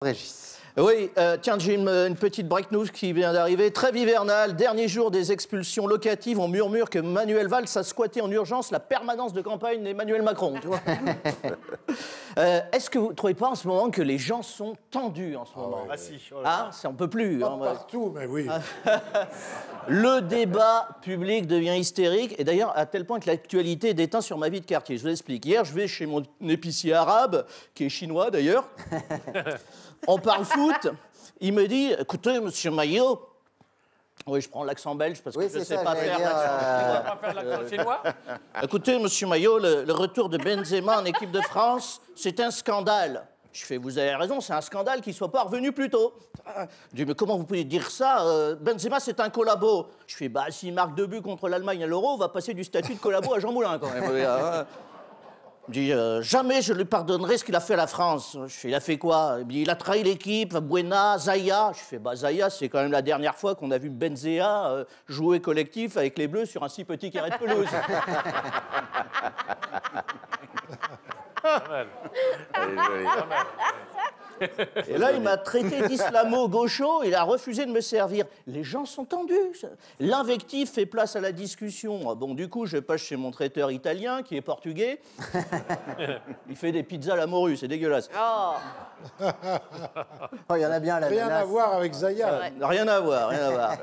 Régis. Oui, tiens, j'ai une petite break news qui vient d'arriver. Trêve hivernale, dernier jour des expulsions locatives. On murmure que Manuel Valls a squatté en urgence la permanence de campagne d'Emmanuel Macron. Tu vois. Est-ce que vous ne trouvez pas en ce moment que les gens sont tendus en ce moment? Ah si. Oh Ah, ça on peut plus. Pas partout, mais oui. Le débat public devient hystérique. Et d'ailleurs, à tel point que l'actualité déteint sur ma vie de quartier. Je vous explique. Hier, je vais chez mon épicier arabe, qui est chinois d'ailleurs. On parle foot. Il me dit, écoutez, monsieur Maillot. Oui, je prends l'accent belge parce que je ne sais pas faire l'accent chinois. Écoutez, monsieur Maillot, le retour de Benzema en équipe de France, c'est un scandale. Je fais, vous avez raison, c'est un scandale qu'il ne soit pas revenu plus tôt. Je dis, mais comment vous pouvez dire ça? Benzema, c'est un collabo. Je fais, bah, s'il marque 2 buts contre l'Allemagne à l'Euro, on va passer du statut de collabo à Jean Moulin, quand même. Il me dit, jamais je lui pardonnerai ce qu'il a fait à la France. Je fais, il a fait quoi? Il me dit, il a trahi l'équipe, Buena, Zaya. Je fais, bah, Zaya, c'est quand même la dernière fois qu'on a vu Benzema jouer collectif avec les Bleus sur un si petit carré de pelouse. Et là, il m'a traité d'islamo-gaucho, il a refusé de me servir. Les gens sont tendus. L'invective fait place à la discussion. Bon, du coup, je passe chez mon traiteur italien, qui est portugais. Il fait des pizzas à la morue, c'est dégueulasse. Oh, il y en a bien, la Rien à voir avec Zaya. Rien à voir, rien à voir.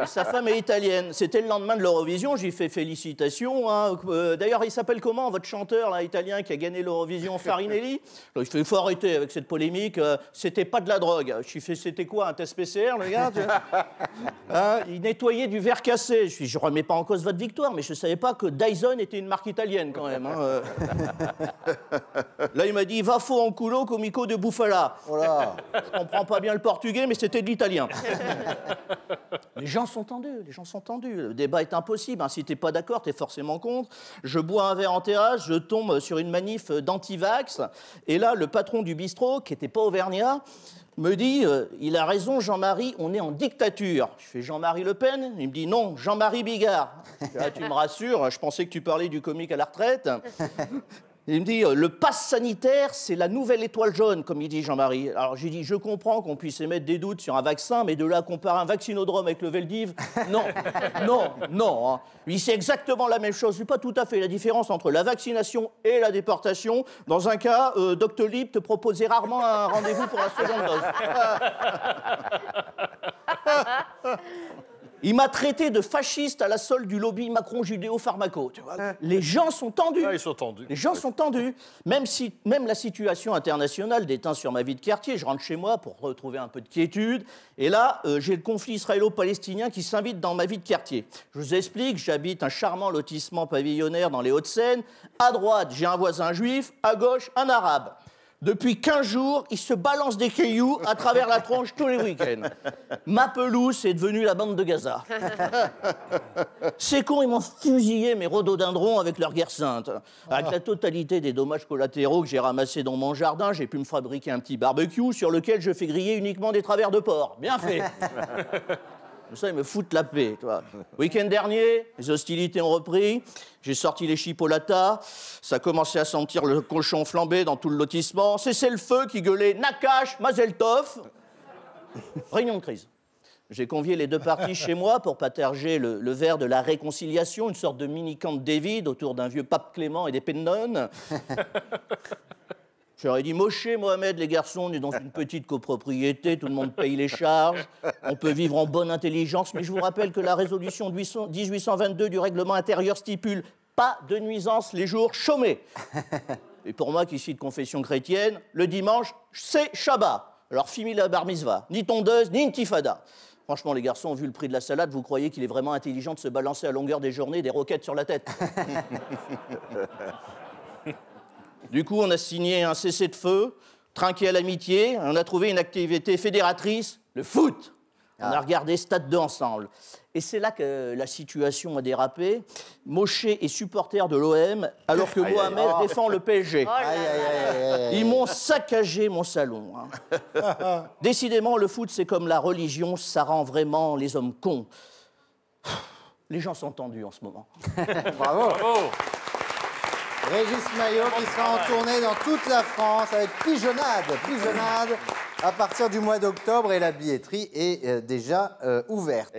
Et sa femme est italienne. C'était le lendemain de l'Eurovision, j'ai fait félicitations. Hein. D'ailleurs, il s'appelle comment, votre chanteur là, italien qui a gagné l'Eurovision, Farinelli? Il fait, il faut arrêter avec cette polémique. C'était pas de la drogue. Je lui fais, c'était quoi, un test PCR, le gars? Hein, il nettoyait du verre cassé. Je lui dis, je remets pas en cause votre victoire, mais je savais pas que Dyson était une marque italienne quand même. Hein. Là, il m'a dit, va faux en culo comico de Bufala. Voilà. Je comprends pas bien le portugais, mais c'était de l'italien. Les gens sont tendus, les gens sont tendus. Le débat est impossible. Hein. Si t'es pas d'accord, t'es forcément contre. Je bois un verre en terrasse, je tombe sur une manif d'anti-vax. Et là, le patron du bistrot, qui était pas auvergnat, me dit, il a raison, Jean-Marie, on est en dictature. Je fais Jean-Marie Le Pen? Il me dit non, Jean-Marie Bigard. Là, tu me rassures, je pensais que tu parlais du comique à la retraite. Il me dit, le pass sanitaire, c'est la nouvelle étoile jaune, comme il dit Jean-Marie. Alors j'ai dit, je comprends qu'on puisse émettre des doutes sur un vaccin, mais de là à comparer un vaccinodrome avec le Veldiv, non, non. Hein. Oui, c'est exactement la même chose. C'est pas tout à fait la différence entre la vaccination et la déportation. Dans un cas, Doctolib te proposait rarement un rendez-vous pour la seconde dose. Il m'a traité de fasciste à la solde du lobby Macron-Judéo-Pharmaco. Les gens sont tendus. Ah, ils sont tendus. Les gens sont tendus. Même la situation internationale déteint sur ma vie de quartier. Je rentre chez moi pour retrouver un peu de quiétude. Et là, j'ai le conflit israélo-palestinien qui s'invite dans ma vie de quartier. Je vous explique, j'habite un charmant lotissement pavillonnaire dans les Hauts-de-Seine. À droite, j'ai un voisin juif. À gauche, un arabe. Depuis 15 jours, ils se balancent des cailloux à travers la tronche tous les week-ends. Ma pelouse est devenue la bande de Gaza. Ces cons, ils m'ont fusillé mes rhododendrons avec leur guerre sainte. Avec la totalité des dommages collatéraux que j'ai ramassés dans mon jardin, j'ai pu me fabriquer un petit barbecue sur lequel je fais griller uniquement des travers de porc. Bien fait. Ça, ils me foutent la paix. Week-end dernier, les hostilités ont repris. J'ai sorti les chipolatas. Ça commençait à sentir le cochon flambé dans tout le lotissement. C'est le feu qui gueulait Nakash, Mazel Tov. Réunion de crise. J'ai convié les deux parties chez moi pour partager le verre de la réconciliation, une sorte de mini-camp de David autour d'un vieux pape Clément et des pennones. Je leur ai dit, Moshe, Mohamed, les garçons, on est dans une petite copropriété, tout le monde paye les charges, on peut vivre en bonne intelligence, mais je vous rappelle que la résolution 1822 du règlement intérieur stipule pas de nuisance les jours chômés. Et pour moi, qui suis de confession chrétienne, le dimanche, c'est Shabbat. Alors, fini la bar mitzvah, ni tondeuse, ni intifada. Franchement, les garçons, vu le prix de la salade, vous croyez qu'il est vraiment intelligent de se balancer à longueur des journées des roquettes sur la tête? Du coup, on a signé un cessez-le-feu, trinqué à l'amitié, on a trouvé une activité fédératrice, le foot. On a regardé Stade 2 ensemble. Et c'est là que la situation a dérapé. Moshe est supporter de l'OM, alors que Mohamed défend le PSG. Ils m'ont saccagé mon salon. Hein. Décidément, le foot, c'est comme la religion, ça rend vraiment les hommes cons. Les gens sont tendus en ce moment. Bravo. Régis Maillot qui sera en tournée dans toute la France avec Pigeonnade. À partir du mois d'octobre, et la billetterie est déjà ouverte.